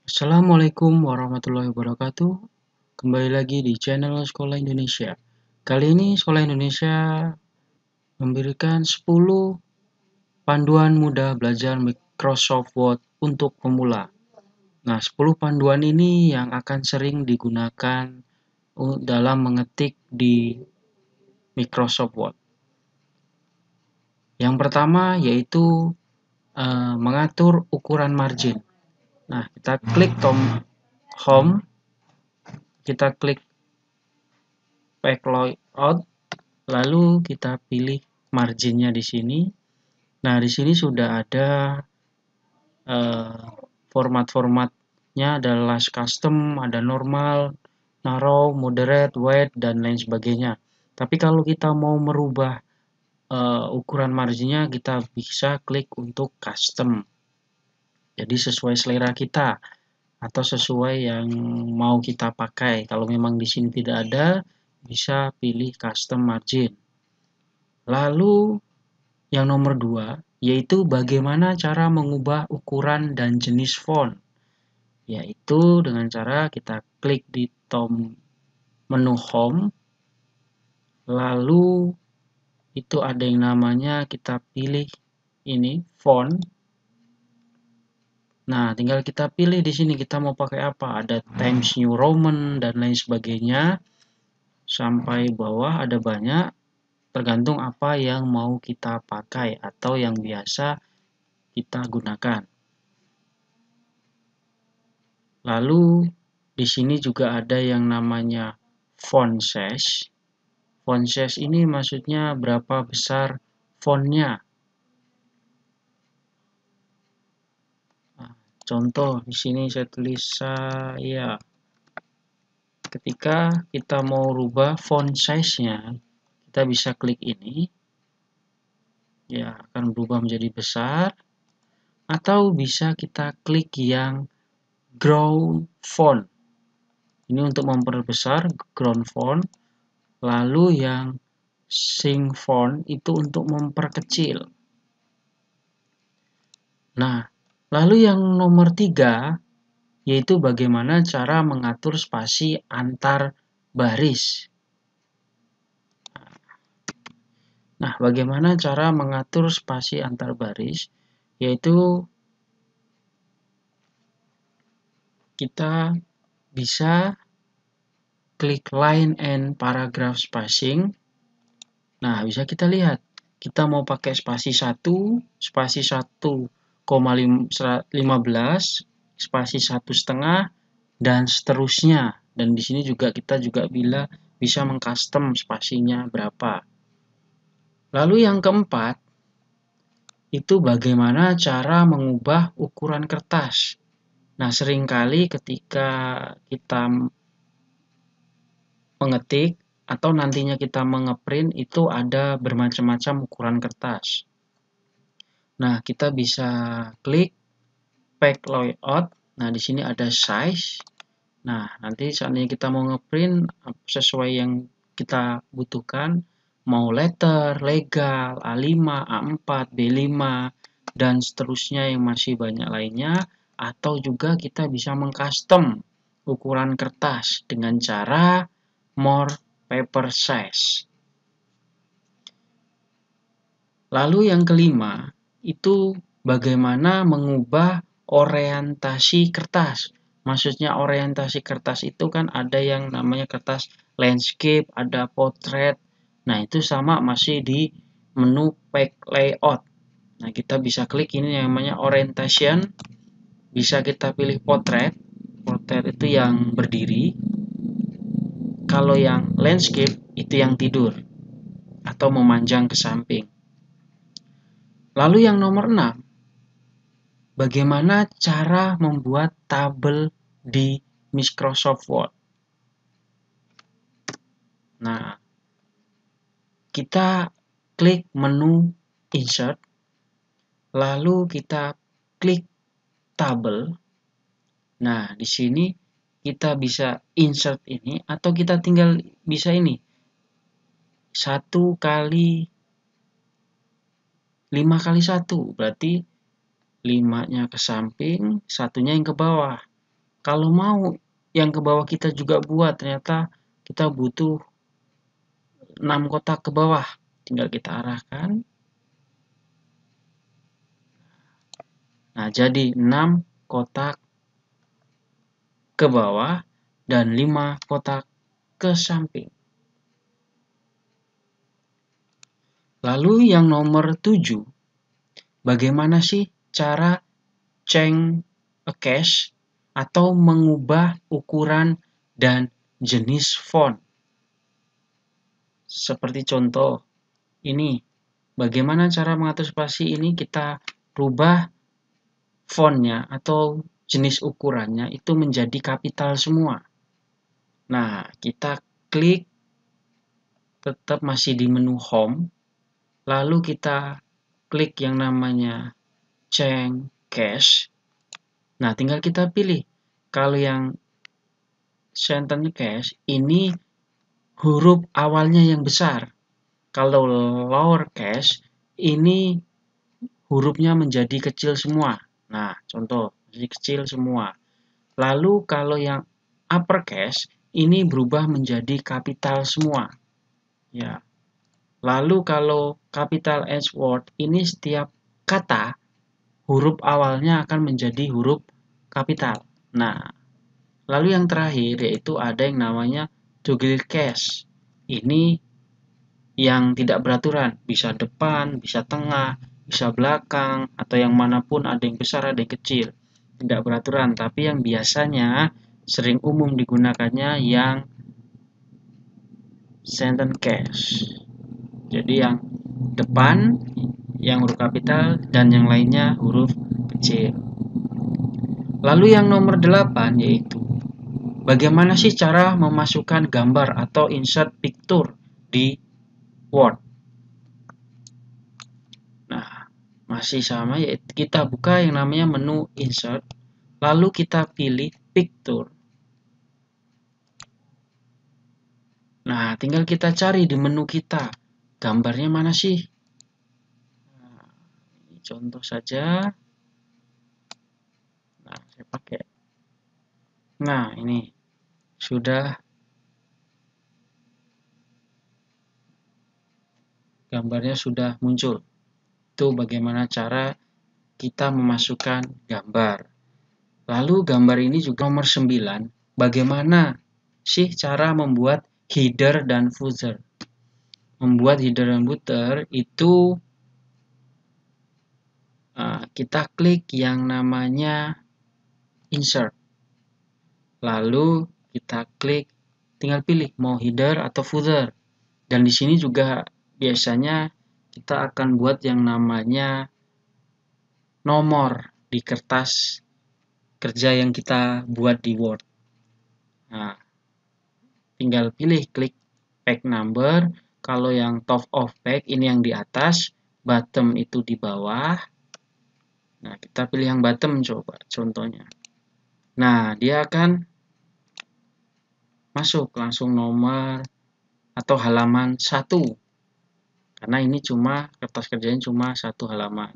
Assalamualaikum warahmatullahi wabarakatuh. Kembali lagi di channel Sekolah Indonesia. Kali ini Sekolah Indonesia memberikan 10 panduan mudah belajar Microsoft Word untuk pemula. Nah, 10 panduan ini yang akan sering digunakan dalam mengetik di Microsoft Word. Yang pertama yaitu mengatur ukuran margin. Nah, kita klik home, kita klik back layout, lalu kita pilih marginnya di sini. Nah, di sini sudah ada format-formatnya, ada last custom, ada normal, narrow, moderate, wide, dan lain sebagainya. Tapi kalau kita mau merubah ukuran marginnya, kita bisa klik untuk custom. Jadi sesuai selera kita atau sesuai yang mau kita pakai. Kalau memang di sini tidak ada, bisa pilih custom margin. Lalu yang nomor 2, yaitu bagaimana cara mengubah ukuran dan jenis font. Yaitu dengan cara kita klik di menu home, lalu itu ada yang namanya kita pilih ini font. Nah, tinggal kita pilih di sini kita mau pakai apa. Ada Times New Roman dan lain sebagainya. Sampai bawah ada banyak, tergantung apa yang mau kita pakai atau yang biasa kita gunakan. Lalu di sini juga ada yang namanya font size. Font size ini maksudnya berapa besar fontnya. Nah, contoh di sini saya tulis saya. Ketika kita mau rubah font size-nya, kita bisa klik ini. Ya, akan berubah menjadi besar. Atau bisa kita klik yang ground font. Ini untuk memperbesar ground font. Lalu yang shrink font itu untuk memperkecil. Nah, lalu yang nomor 3 yaitu bagaimana cara mengatur spasi antar baris. Nah, bagaimana cara mengatur spasi antar baris? Yaitu kita bisa klik line and paragraph spacing. Nah, bisa kita lihat. Kita mau pakai spasi 1, spasi 1,15, spasi 1,5, dan seterusnya. Dan di sini juga kita bisa mengcustom spasinya berapa. Lalu yang keempat, itu bagaimana cara mengubah ukuran kertas. Nah, seringkali ketika kita mengetik atau nantinya kita mengeprint itu ada bermacam-macam ukuran kertas. Nah, kita bisa klik back layout. Nah, di sini ada size. Nah, nanti saatnya kita mau ngeprint sesuai yang kita butuhkan, mau letter, legal, A5, A4, B5, dan seterusnya yang masih banyak lainnya, atau juga kita bisa mengcustom ukuran kertas dengan cara more paper size. Lalu yang kelima, itu bagaimana mengubah orientasi kertas. Maksudnya orientasi kertas itu kan ada yang namanya kertas landscape, ada portrait. Nah, itu sama masih di menu pack layout. Nah, kita bisa klik ini yang namanya orientation. Bisa kita pilih portrait. Portrait itu yang berdiri. Kalau yang landscape itu yang tidur atau memanjang ke samping. Lalu yang nomor 6, bagaimana cara membuat tabel di Microsoft Word. Nah, kita klik menu Insert, lalu kita klik tabel. Nah, di sini kita bisa insert ini atau kita tinggal bisa ini. 1 kali 5 kali 1, berarti 5-nya ke samping, 1-nya yang ke bawah. Kalau mau yang ke bawah kita juga buat, ternyata kita butuh 6 kotak ke bawah. Tinggal kita arahkan. Nah, jadi 6 kotak ke bawah dan 5 kotak ke samping. Lalu yang nomor 7, bagaimana sih cara change a cache atau mengubah ukuran dan jenis font? Seperti contoh ini, bagaimana cara mengatur spasi ini? Kita rubah fontnya atau jenis ukurannya itu menjadi kapital semua. Nah, kita klik, tetap masih di menu home, lalu kita klik yang namanya change cache. Nah, tinggal kita pilih. Kalau yang sentence cache ini huruf awalnya yang besar. Kalau lowercase ini hurufnya menjadi kecil semua. Nah, contoh, jadi kecil semua. Lalu kalau yang uppercase ini berubah menjadi kapital semua. Ya. Lalu kalau capital H word ini setiap kata huruf awalnya akan menjadi huruf kapital. Nah, lalu yang terakhir yaitu ada yang namanya toggle cache. Ini yang tidak beraturan, bisa depan, bisa tengah, bisa belakang, atau yang manapun, ada yang besar, ada yang kecil. Tidak beraturan, tapi yang biasanya sering umum digunakannya yang sentence cache. Jadi yang depan, yang huruf kapital, dan yang lainnya huruf kecil. Lalu yang nomor 8 yaitu bagaimana sih cara memasukkan gambar atau insert picture di Word? Nah, masih sama, yaitu kita buka yang namanya menu insert, lalu kita pilih picture. Nah, tinggal kita cari di menu kita, gambarnya mana sih? Nah, ini contoh saja. Nah, saya pakai. Nah, ini sudah gambarnya sudah muncul. Itu bagaimana cara kita memasukkan gambar. Lalu gambar ini juga nomor 9, bagaimana sih cara membuat header dan footer? Membuat header dan footer itu kita klik yang namanya insert. Lalu kita klik, tinggal pilih mau header atau footer. Dan di sini juga biasanya kita akan buat yang namanya nomor di kertas kerja yang kita buat di Word. Nah, tinggal pilih klik page number. Kalau yang top of page ini yang di atas, bottom itu di bawah. Nah, kita pilih yang bottom coba contohnya. Nah, dia akan masuk langsung nomor atau halaman 1. Karena ini cuma kertas kerjanya cuma 1 halaman.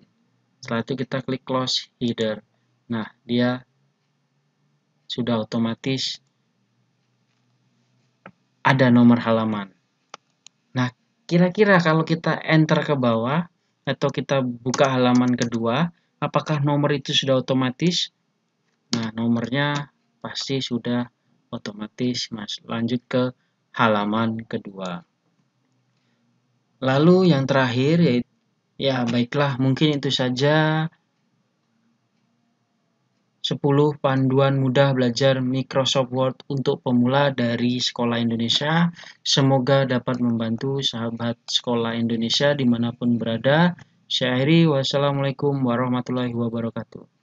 Setelah itu kita klik close header. Nah, dia sudah otomatis ada nomor halaman. Nah, kira-kira kalau kita enter ke bawah atau kita buka halaman kedua, apakah nomor itu sudah otomatis? Nah, nomornya pasti sudah otomatis. Lanjut ke halaman kedua. Lalu yang terakhir yaitu, ya baiklah, mungkin itu saja 10 panduan mudah belajar Microsoft Word untuk pemula dari Sekolah Indonesia. Semoga dapat membantu sahabat Sekolah Indonesia dimanapun berada. Saya akhiri, wassalamualaikum warahmatullahi wabarakatuh.